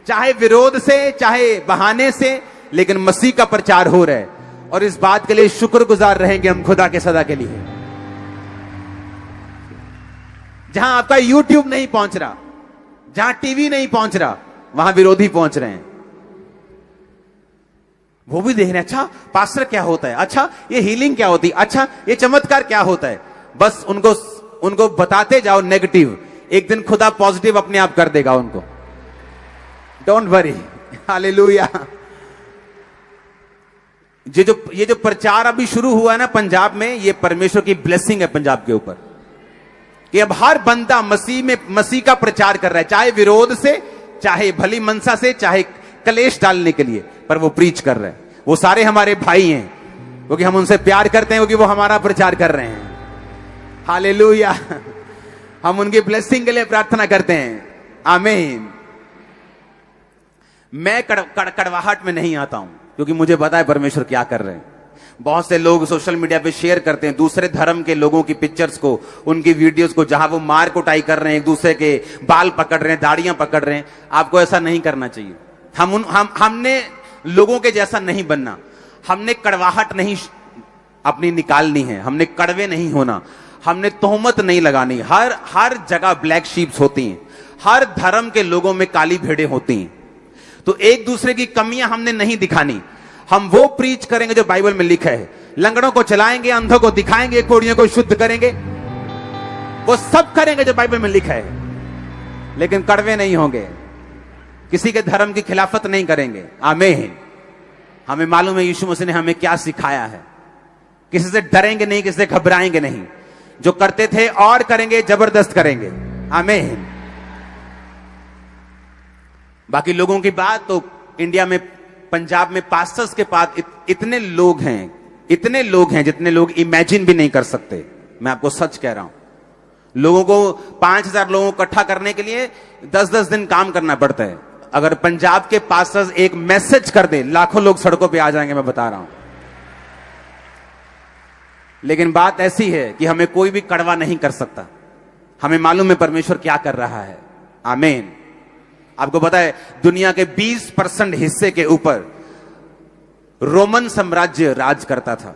चाहे विरोध से, चाहे बहाने से, लेकिन मसीह का प्रचार हो रहा है। और इस बात के लिए शुक्रगुजार रहेंगे हम खुदा के सदा के लिए। जहां आपका YouTube नहीं पहुंच रहा, जहां टीवी नहीं पहुंच रहा, वहां विरोधी पहुंच रहे हैं। वो भी देख रहे हैं, अच्छा पास्टर क्या होता है, अच्छा ये हीलिंग क्या होती है, अच्छा ये चमत्कार क्या होता है। बस उनको बताते जाओ नेगेटिव, एक दिन खुदा पॉजिटिव अपने आप कर देगा उनको। Don't worry. हालेलुया। ये जो प्रचार अभी शुरू हुआ है ना पंजाब में, ये परमेश्वर की ब्लेसिंग है पंजाब के ऊपर, कि अब हर बंदा मसीह का प्रचार कर रहा है, चाहे विरोध से, चाहे भली मनसा से, चाहे कलेश डालने के लिए, पर वो प्रीच कर रहे हैं। वो सारे हमारे भाई हैं, क्योंकि हम उनसे प्यार करते हैं, क्योंकि वो हमारा प्रचार कर रहे हैं। हालेलुया। हम उनकी ब्लेसिंग के लिए प्रार्थना करते हैं। आमीन। मैं कड़वाहट में नहीं आता हूं, क्योंकि मुझे पता है परमेश्वर क्या कर रहे हैं। बहुत से लोग सोशल मीडिया पे शेयर करते हैं दूसरे धर्म के लोगों की पिक्चर्स को, उनकी वीडियोस को, जहां वो मार कुटाई कर रहे हैं, एक दूसरे के बाल पकड़ रहे हैं, दाढ़ियां पकड़ रहे हैं। आपको ऐसा नहीं करना चाहिए। हमने लोगों के जैसा नहीं बनना, हमने कड़वाहट नहीं अपनी निकालनी है, हमने कड़वे नहीं होना, हमने तोहमत नहीं लगानी। हर जगह ब्लैक शीप्स होती हैं, हर धर्म के लोगों में काली भेड़ें होती हैं। तो एक दूसरे की कमियां हमने नहीं दिखानी, हम वो प्रीच करेंगे जो बाइबल में लिखा है। लंगड़ों को चलाएंगे, अंधों को दिखाएंगे, कोढ़ियों को शुद्ध करेंगे, वो सब करेंगे जो बाइबल में लिखा है, लेकिन कड़वे नहीं होंगे, किसी के धर्म की खिलाफत नहीं करेंगे। आमीन। हमें मालूम है यीशु मसीह ने हमें क्या सिखाया है। किसी से डरेंगे नहीं, किसी से घबराएंगे नहीं, जो करते थे और करेंगे, जबरदस्त करेंगे। आमीन। बाकी लोगों की बात तो इंडिया में, पंजाब में पास्टर्स के पास इतने लोग हैं जितने लोग इमेजिन भी नहीं कर सकते। मैं आपको सच कह रहा हूं, लोगों को 5000 लोगों को इकट्ठा करने के लिए 10-10 दिन काम करना पड़ता है। अगर पंजाब के पास्टर्स एक मैसेज कर दे, लाखों लोग सड़कों पे आ जाएंगे, मैं बता रहा हूं। लेकिन बात ऐसी है कि हमें कोई भी कड़वा नहीं कर सकता। हमें मालूम है परमेश्वर क्या कर रहा है। आमीन। आपको पता है दुनिया के 20% हिस्से के ऊपर रोमन साम्राज्य राज करता था,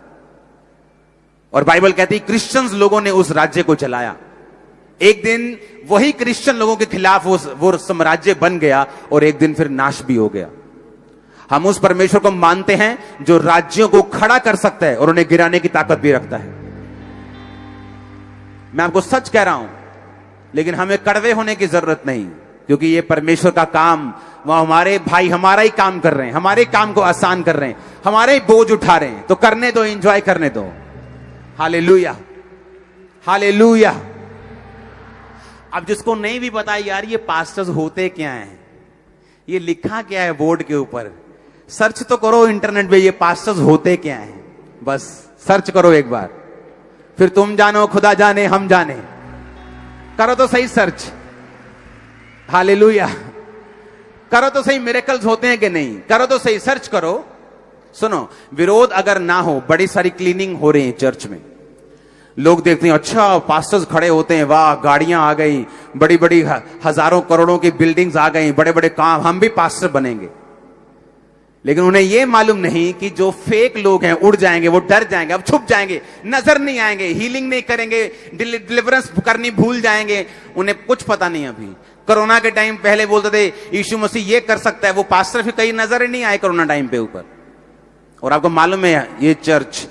और बाइबल कहती है क्रिश्चियंस लोगों ने उस राज्य को चलाया। एक दिन वही क्रिश्चियन लोगों के खिलाफ वो साम्राज्य बन गया, और एक दिन फिर नाश भी हो गया। हम उस परमेश्वर को मानते हैं जो राज्यों को खड़ा कर सकता है और उन्हें गिराने की ताकत भी रखता है। मैं आपको सच कह रहा हूं, लेकिन हमें कड़वे होने की जरूरत नहीं, क्योंकि ये परमेश्वर का काम, वह हमारे भाई हमारा ही काम कर रहे हैं, हमारे काम को आसान कर रहे हैं, हमारे ही बोझ उठा रहे हैं, तो करने दो, एंजॉय करने दो। Hallelujah, hallelujah. अब जिसको नहीं भी पता यार ये पास्टर्स होते क्या हैं, ये लिखा क्या है बोर्ड के ऊपर, सर्च तो करो इंटरनेट पे, ये पास्टर्स होते क्या हैं, बस सर्च करो एक बार, फिर तुम जानो, खुदा जाने, हम जाने। करो तो सही सर्च। हालेलुया। करो तो सही, मिरेकल्स होते हैं कि नहीं, करो तो सही, सर्च करो। सुनो, विरोध अगर ना हो, बड़ी सारी क्लीनिंग हो रही है चर्च में, लोग देखते हैं अच्छा पास्टर्स खड़े होते हैं, वाह गाड़ियां आ गई, बड़ी बड़ी हजारों करोड़ों की बिल्डिंग्स आ गई, बड़े बड़े काम, हम भी पास्टर बनेंगे। लेकिन उन्हें यह मालूम नहीं कि जो फेक लोग हैं उड़ जाएंगे, वो डर जाएंगे, अब छुप जाएंगे, नजर नहीं आएंगे, हीलिंग नहीं करेंगे, डिलीवरेंस करनी भूल जाएंगे, उन्हें कुछ पता नहीं। अभी कोरोना के टाइम पहले बोलते थे यीशु मसीह ये कर सकता है, वो पास्टर फिर कहीं नजर ही नहीं आए कोरोना टाइम पे ऊपर। और आपको मालूम है ये चर्च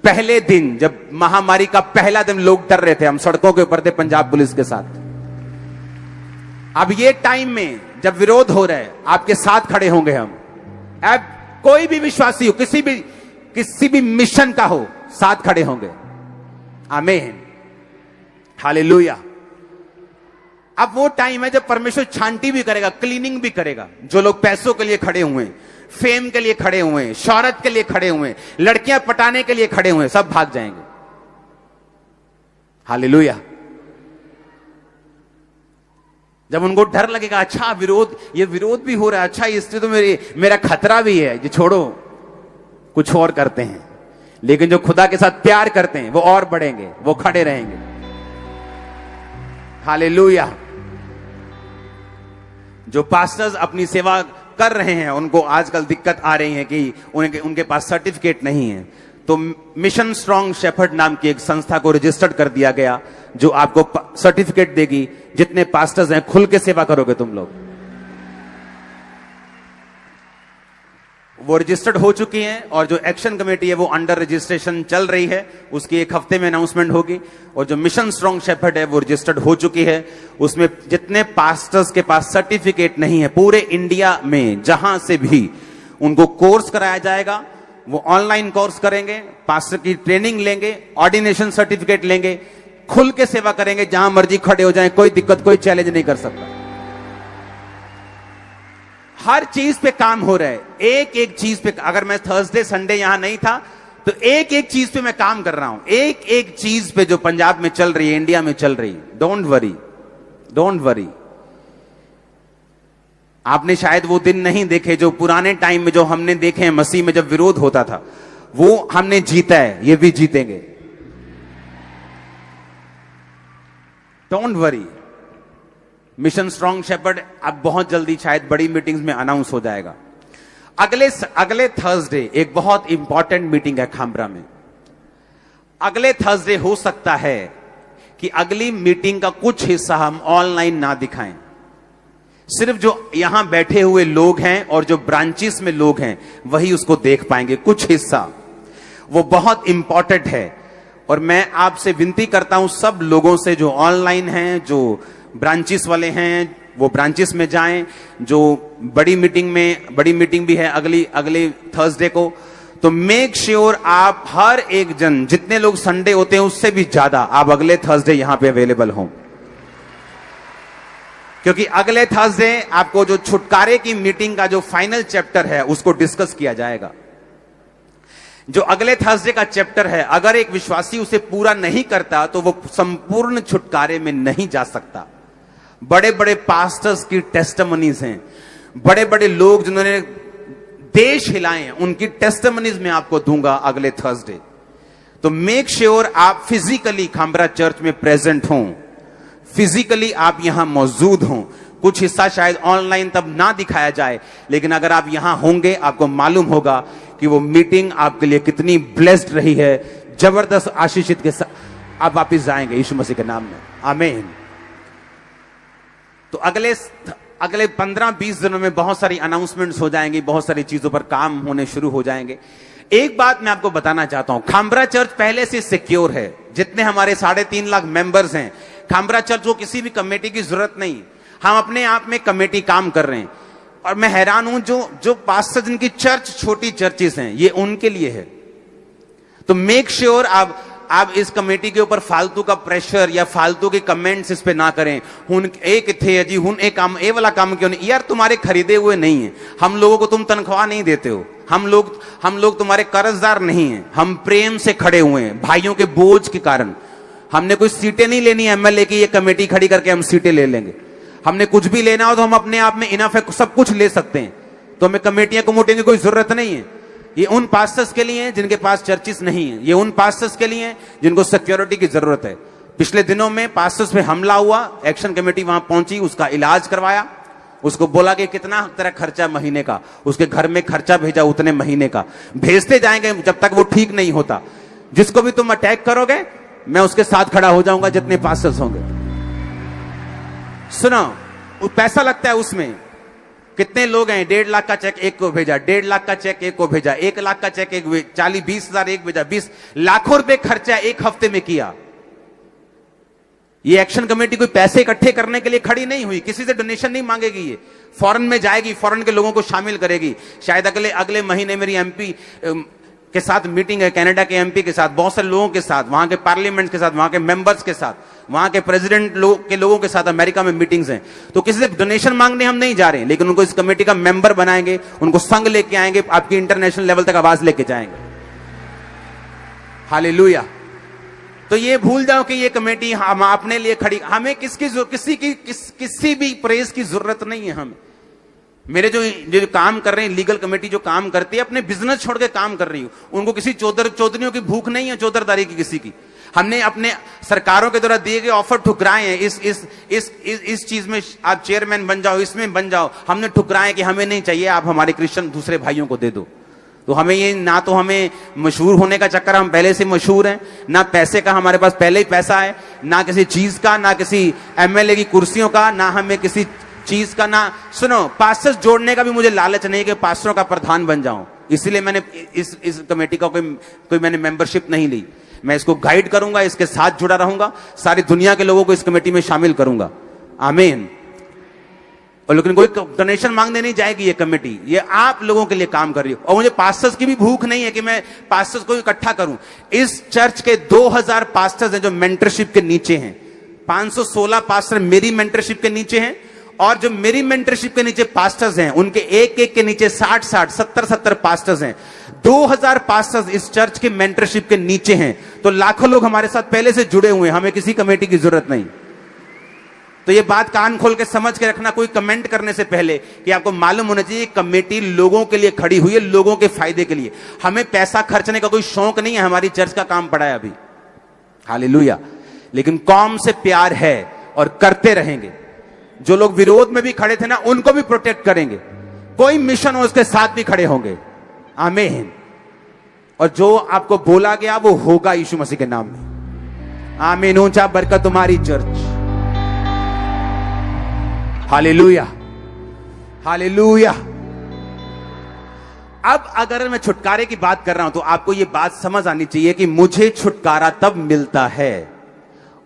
पहले दिन, जब महामारी का पहला दिन, लोग डर रहे थे, हम सड़कों के ऊपर थे पंजाब पुलिस के साथ। अब ये टाइम में जब विरोध हो रहा है, आपके साथ खड़े होंगे हम। अब कोई भी विश्वासी हो, किसी भी मिशन का हो, साथ खड़े होंगे। आमीन। हालेलुया। अब वो टाइम है जब परमेश्वर छांटी भी करेगा, क्लीनिंग भी करेगा। जो लोग पैसों के लिए खड़े हुए हैं, फेम के लिए खड़े हुए हैं, शौहरत के लिए खड़े हुए हैं, लड़कियां पटाने के लिए खड़े हुए हैं, सब भाग जाएंगे। हालेलुया। जब उनको डर लगेगा, अच्छा विरोध, ये विरोध भी हो रहा है, अच्छा इससे तो मेरा खतरा भी है, ये छोड़ो, कुछ और करते हैं। लेकिन जो खुदा के साथ प्यार करते हैं वो और बढ़ेंगे, वो खड़े रहेंगे। हालेलुया। जो पास्टर्स अपनी सेवा कर रहे हैं, उनको आजकल दिक्कत आ रही है कि उनके पास सर्टिफिकेट नहीं है, तो मिशन स्ट्रॉन्ग शेफर्ड नाम की एक संस्था को रजिस्टर्ड कर दिया गया, जो आपको सर्टिफिकेट देगी। जितने पास्टर्स हैं, खुल के सेवा करोगे तुम लोग। वो रजिस्टर्ड हो चुकी हैं, और जो एक्शन कमेटी है वो अंडर रजिस्ट्रेशन चल रही है, उसकी एक हफ्ते में अनाउंसमेंट होगी। और जो मिशन स्ट्रॉन्ग शेफर्ड है वो रजिस्टर्ड हो चुकी है। उसमें जितने पास्टर्स के पास सर्टिफिकेट नहीं है, पूरे इंडिया में जहां से भी, उनको कोर्स कराया जाएगा। वो ऑनलाइन कोर्स करेंगे, पास्टर की ट्रेनिंग लेंगे, ऑर्डिनेशन सर्टिफिकेट लेंगे, खुल के सेवा करेंगे, जहां मर्जी खड़े हो जाएं, कोई दिक्कत, कोई चैलेंज नहीं कर सकता। हर चीज पे काम हो रहा है, एक एक चीज पे। अगर मैं थर्सडे संडे यहां नहीं था तो एक एक चीज पे मैं काम कर रहा हूं, एक एक चीज पे जो पंजाब में चल रही है, इंडिया में चल रही है। Don't worry, don't worry. आपने शायद वो दिन नहीं देखे जो पुराने टाइम में, जो हमने देखे हैं मसीह में, जब विरोध होता था, वो हमने जीता है, ये भी जीतेंगे। Don't worry. Mission strong shepherd अब बहुत जल्दी शायद बड़ी मीटिंग्स में अनाउंस हो जाएगा। अगले थर्सडे एक बहुत इंपॉर्टेंट मीटिंग है खामरा में। अगले थर्सडे हो सकता है कि अगली मीटिंग का कुछ हिस्सा हम ऑनलाइन ना दिखाएं, सिर्फ जो यहां बैठे हुए लोग हैं और जो ब्रांचेस में लोग हैं वही उसको देख पाएंगे। कुछ हिस्सा वो बहुत इंपॉर्टेंट है। और मैं आपसे विनती करता हूं सब लोगों से जो ऑनलाइन हैं, जो ब्रांचेस वाले हैं, वो ब्रांचेस में जाएं। जो बड़ी मीटिंग भी है अगले थर्सडे को, तो मेक श्योर आप हर एक जन, जितने लोग संडे होते हैं उससे भी ज्यादा, आप अगले थर्सडे यहां पे अवेलेबल हों। क्योंकि अगले थर्सडे आपको जो छुटकारे की मीटिंग का जो फाइनल चैप्टर है उसको डिस्कस किया जाएगा। जो अगले थर्सडे का चैप्टर है, अगर एक विश्वासी उसे पूरा नहीं करता तो वो संपूर्ण छुटकारे में नहीं जा सकता। बड़े बड़े पास्टर्स की टेस्टिमनीज हैं, बड़े बड़े लोग जिन्होंने देश हिलाए हैं, उनकी टेस्टिमनीज मैं आपको दूंगा अगले थर्सडे। तो मेक श्योर आप फिजिकली खांबरा चर्च में प्रेजेंट हों, फिजिकली आप यहां मौजूद हों। कुछ हिस्सा शायद ऑनलाइन तब ना दिखाया जाए, लेकिन अगर आप यहां होंगे आपको मालूम होगा कि वो मीटिंग आपके लिए कितनी ब्लेस्ड रही है। जबरदस्त आशीषित के साथ आप वापिस जाएंगे यीशु मसीह के नाम में, आमीन। तो अगले 15-20 दिनों में बहुत सारी अनाउंसमेंट्स हो जाएंगी, बहुत सारी चीजों पर काम होने शुरू हो जाएंगे। एक बात मैं आपको बताना चाहता हूं, खांबरा चर्च पहले से सिक्योर है। जितने हमारे 3.5 लाख मेंबर्स हैं, खांबरा चर्च को किसी भी कमेटी की जरूरत नहीं। हम अपने आप में कमेटी काम कर रहे हैं। और मैं हैरान हूं, जो पास्टर जिनकी चर्च छोटी चर्चेस हैं, ये उनके लिए है। तो मेक श्योर आप इस कमेटी के ऊपर फालतू का प्रेशर या फालतू के कमेंट्स इस पे ना करें। हुन एक थे जी, हुन एक काम, ए वाला काम क्यों नहीं? यार तुम्हारे खरीदे हुए नहीं है, हम लोगों को तुम तनख्वाह नहीं देते हो, हम लोग तुम्हारे कर्जदार नहीं हैं। हम प्रेम से खड़े हुए हैं भाइयों के बोझ के कारण। हमने कोई सीटें नहीं लेनी एमएलए की, ये कमेटी खड़ी करके हम सीटें ले लेंगे। हमने कुछ भी लेना हो तो हम अपने आप में इनफ है, सब कुछ ले सकते हैं। तो हमें कमेटियां कमेटियों की कोई जरूरत नहीं है। ये उन पास्टर्स के लिए हैं जिनके पास चर्चिस नहीं है, ये उन पास्टर्स के लिए हैं जिनको सिक्योरिटी की जरूरत है। पिछले दिनों में पास्टर्स पे हमला हुआ, एक्शन कमेटी वहां पहुंची, उसका इलाज करवाया, उसको बोला कि कितना तेरा खर्चा महीने का, उसके घर में खर्चा भेजा उतने महीने का, भेजते जाएंगे जब तक वो ठीक नहीं होता। जिसको भी तुम अटैक करोगे मैं उसके साथ खड़ा हो जाऊंगा, जितने पास्टर्स होंगे। सुनो, पैसा लगता है उसमें। कितने लोग हैं? 1.5 लाख का चेक एक को भेजा, 1.5 लाख का चेक एक को भेजा, 1 लाख का चेक एक, 40-20 हजार एक भेजा, 20 लाखों रुपए खर्चा एक हफ्ते में किया। ये एक्शन कमेटी कोई पैसे इकट्ठे करने के लिए खड़ी नहीं हुई, किसी से डोनेशन नहीं मांगेगी। ये फॉरेन में जाएगी, फॉरेन के लोगों को शामिल करेगी। शायद अगले महीने मेरी एमपी के साथ मीटिंग है, कनाडा के एमपी के साथ, बहुत सारे लोगों के साथ, वहां के पार्लियामेंट के साथ, वहां के मेंबर्स के साथ, वहां के प्रेसिडेंट के लोगों के साथ अमेरिका में मीटिंग्स हैं। तो किसी से डोनेशन मांगने हम नहीं जा रहे हैं, लेकिन उनको इस कमेटी का मेंबर बनाएंगे, उनको संग लेके आएंगे, आपकी इंटरनेशनल लेवल तक आवाज लेके जाएंगे। हालेलुया। तो ये भूल जाओ कि ये कमेटी हम अपने लिए खड़ी, हमें किसी भी प्रेस की जरूरत नहीं है। हमें मेरे जो काम कर रहे हैं, लीगल कमेटी जो काम करती है, अपने बिजनेस छोड़ के काम कर रही हूं, उनको किसी चौधरियों की भूख नहीं है, चौधरदारी की किसी की। हमने अपने सरकारों के द्वारा दिए गए ऑफर ठुकराए हैं। इस चीज में आप चेयरमैन बन जाओ, इसमें बन जाओ, हमने ठुकराए कि हमें नहीं चाहिए, आप हमारे क्रिश्चियन दूसरे भाइयों को दे दो। तो हमें ये ना तो हमें मशहूर होने का चक्कर, हम पहले से मशहूर हैं, ना पैसे का हमारे पास पहले ही पैसा है, ना किसी चीज का, ना किसी एमएलए की कुर्सियों का, ना हमें किसी चीज का, ना सुनो पास्टर्स जोड़ने का भी मुझे लालच नहीं कि पास्टरों का प्रधान बन जाऊं। इसलिए मैंने इस कमेटी का कोई मैंने मेंबरशिप नहीं ली। मैं इसको गाइड करूंगा, इसके साथ जुड़ा रहूंगा, सारी दुनिया के लोगों को इस कमेटी में शामिल करूंगा, आमीन। और लेकिन कोई डोनेशन मांगने नहीं जाएगी ये कमेटी, ये आप लोगों के लिए काम कर रही है। और मुझे पास्टर्स की भी भूख नहीं है कि मैं पास्टर्स को इकट्ठा करूं। इस चर्च के 2000 पास्टर्स हैं जो मेंटरशिप के नीचे हैं। 516 पास्टर मेरी मेंटरशिप के नीचे हैं, और जो मेरी मेंटरशिप के नीचे पास्टर्स हैं उनके एक के नीचे 60 70 पास्टर्स हैं। 2000 पास्टर्स इस चर्च के मेंटरशिप के नीचे हैं। तो लाखों लोग हमारे साथ पहले से जुड़े हुए हैं, हमें किसी कमेटी की जरूरत नहीं। तो ये बात कान खोल के समझ के रखना, कोई कमेंट करने से पहले, कि आपको मालूम होना चाहिए कमेटी लोगों के लिए खड़ी हुई है, लोगों के फायदे के लिए। हमें पैसा खर्चने का कोई शौक नहीं है, हमारी चर्च का काम पड़ा है अभी, हालेलुया। लेकिन कौम से प्यार है और करते रहेंगे। जो लोग विरोध में भी खड़े थे ना, उनको भी प्रोटेक्ट करेंगे। कोई मिशन हो उसके साथ भी खड़े होंगे, आमीन। और जो आपको बोला गया वो होगा यीशु मसीह के नाम में, आमीन। ऊंचा बरकत तुम्हारी चर्च, हालेलुया। हालेलुया। अब अगर मैं छुटकारे की बात कर रहा हूं तो आपको यह बात समझ आनी चाहिए कि मुझे छुटकारा तब मिलता है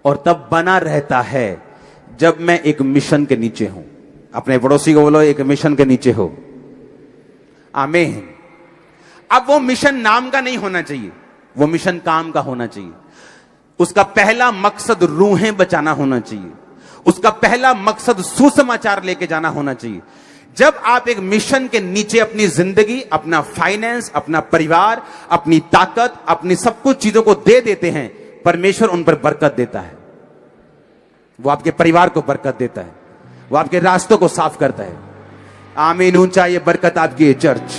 और तब बना रहता है जब मैं एक मिशन के नीचे हूं। अपने पड़ोसी को बोलो, एक मिशन के नीचे हो। आमीन। अब वो मिशन नाम का नहीं होना चाहिए, वो मिशन काम का होना चाहिए। उसका पहला मकसद रूहें बचाना होना चाहिए। उसका पहला मकसद सुसमाचार लेके जाना होना चाहिए। जब आप एक मिशन के नीचे अपनी जिंदगी, अपना फाइनेंस, अपना परिवार, अपनी ताकत, अपनी सब कुछ चीजों को दे देते हैं, परमेश्वर उन पर बरकत देता है। वो आपके परिवार को बरकत देता है, वो आपके रास्तों को साफ करता है। आमीन। ऊंचा ये बरकत आपकी है चर्च।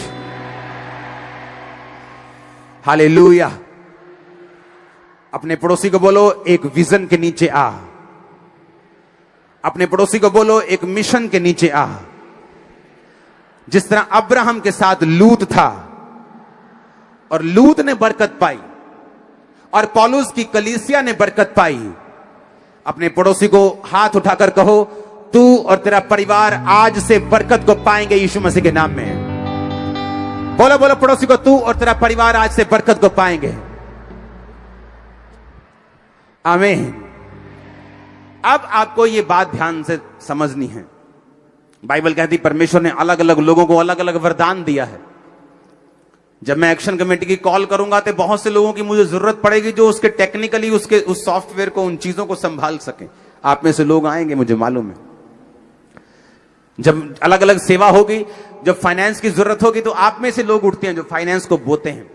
हालेलुया। अपने पड़ोसी को बोलो, एक विजन के नीचे आ। अपने पड़ोसी को बोलो, एक मिशन के नीचे आ। जिस तरह अब्राहम के साथ लूत था और लूत ने बरकत पाई और पौलुस की कलीसिया ने बरकत पाई। अपने पड़ोसी को हाथ उठाकर कहो, तू और तेरा परिवार आज से बरकत को पाएंगे यीशु मसीह के नाम में। बोलो बोलो पड़ोसी को, तू और तेरा परिवार आज से बरकत को पाएंगे। आमीन। अब आपको यह बात ध्यान से समझनी है। बाइबल कहती परमेश्वर ने अलग अलग लोगों को अलग अलग वरदान दिया है। जब मैं एक्शन कमेटी की कॉल करूंगा तो बहुत से लोगों की मुझे जरूरत पड़ेगी जो उसके टेक्निकली उसके उस सॉफ्टवेयर को, उन चीजों को संभाल सके। आप में से लोग आएंगे, मुझे मालूम है। जब अलग अलग सेवा होगी, जब फाइनेंस की जरूरत होगी तो आप में से लोग उठते हैं जो फाइनेंस को बोते हैं।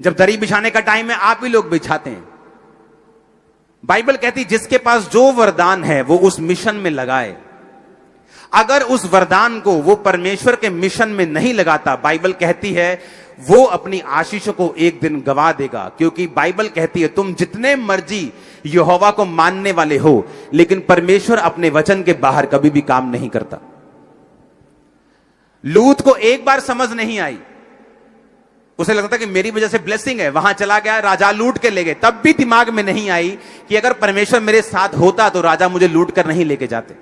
जब दरी बिछाने का टाइम है, आप ही लोग बिछाते हैं। बाइबल कहती जिसके पास जो वरदान है वो उस मिशन में लगाए। अगर उस वरदान को वो परमेश्वर के मिशन में नहीं लगाता, बाइबल कहती है वो अपनी आशीषों को एक दिन गवा देगा। क्योंकि बाइबल कहती है तुम जितने मर्जी यहोवा को मानने वाले हो, लेकिन परमेश्वर अपने वचन के बाहर कभी भी काम नहीं करता। लूत को एक बार समझ नहीं आई, उसे लगता कि मेरी वजह से ब्लेसिंग है, वहां चला गया, राजा लूट के ले गए। तब भी दिमाग में नहीं आई कि अगर परमेश्वर मेरे साथ होता तो राजा मुझे लूट कर नहीं लेके जाते।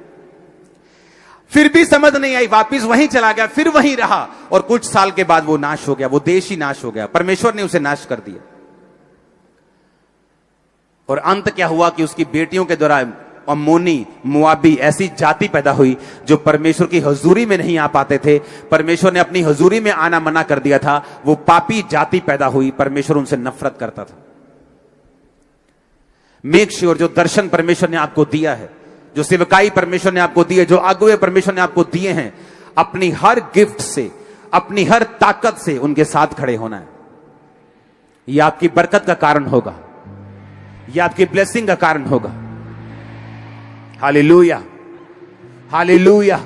फिर भी समझ नहीं आई, वापिस वहीं चला गया, फिर वहीं रहा और कुछ साल के बाद वो नाश हो गया, वो देश ही नाश हो गया। परमेश्वर ने उसे नाश कर दिया। और अंत क्या हुआ कि उसकी बेटियों के द्वारा अम्मोनी, मुआबी ऐसी जाति पैदा हुई जो परमेश्वर की हजूरी में नहीं आ पाते थे। परमेश्वर ने अपनी हजूरी में आना मना कर दिया था। वो पापी जाति पैदा हुई, परमेश्वर उनसे नफरत करता था। मेक श्योर जो दर्शन परमेश्वर ने आपको दिया है, जो सेवकाई परमेश्वर ने आपको दी है, जो अगुवे परमेश्वर ने आपको दिए हैं, अपनी हर गिफ्ट से, अपनी हर ताकत से उनके साथ खड़े होना है। यह आपकी बरकत का कारण होगा, यह आपकी ब्लेसिंग का कारण होगा। Hallelujah, hallelujah.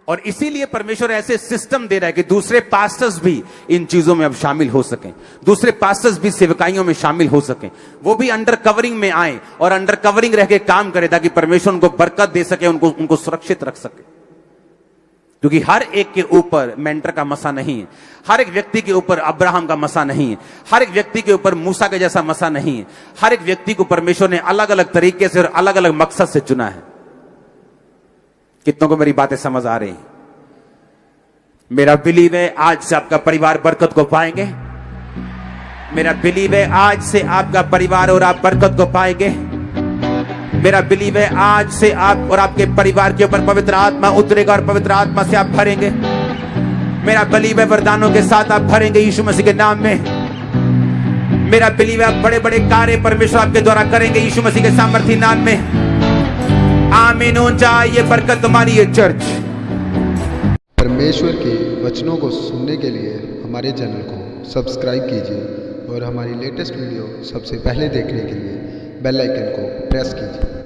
और इसीलिए परमेश्वर ऐसे सिस्टम दे रहा है कि दूसरे पास्टर्स भी इन चीजों में अब शामिल हो सकें, दूसरे पास्टर्स भी सेवकाइयों में शामिल हो सकें, वो भी अंडर कवरिंग में आए और अंडर कवरिंग रह के काम करें ताकि परमेश्वर उनको बरकत दे सके, उनको सुरक्षित रख सके। क्योंकि हर एक के ऊपर मेंटर का मसा नहीं है, हर एक व्यक्ति के ऊपर अब्राहम का मसा नहीं है, हर एक व्यक्ति के ऊपर मूसा के जैसा मसा नहीं है। हर एक व्यक्ति को परमेश्वर ने अलग अलग तरीके से और अलग अलग मकसद से चुना है। कितनों को मेरी बातें समझ आ रही हैं? मेरा बिलीव है आज से आपका परिवार बरकत को पाएंगे। मेरा बिलीव है आज से आपका परिवार और आप बरकत को पाएंगे। मेरा बिलीव है आज से आप और आपके परिवार के ऊपर पवित्र आत्मा उतरेगा और पवित्र आत्मा से आप भरेंगे। मेरा बिलीव है वरदानों के साथ आप भरेंगे यीशु मसीह के नाम में। मेरा बिलीव है आप बड़े बड़े कार्य परमेश्वर आपके द्वारा करेंगे यीशु मसीह के सामर्थी नाम में। आमीन। ये बरकत तुम्हारी है चर्च। परमेश्वर के वचनों को सुनने के लिए हमारे चैनल को सब्सक्राइब कीजिए और हमारी लेटेस्ट वीडियो सबसे पहले देखने के लिए बेल आइकन को प्रेस कीजिए।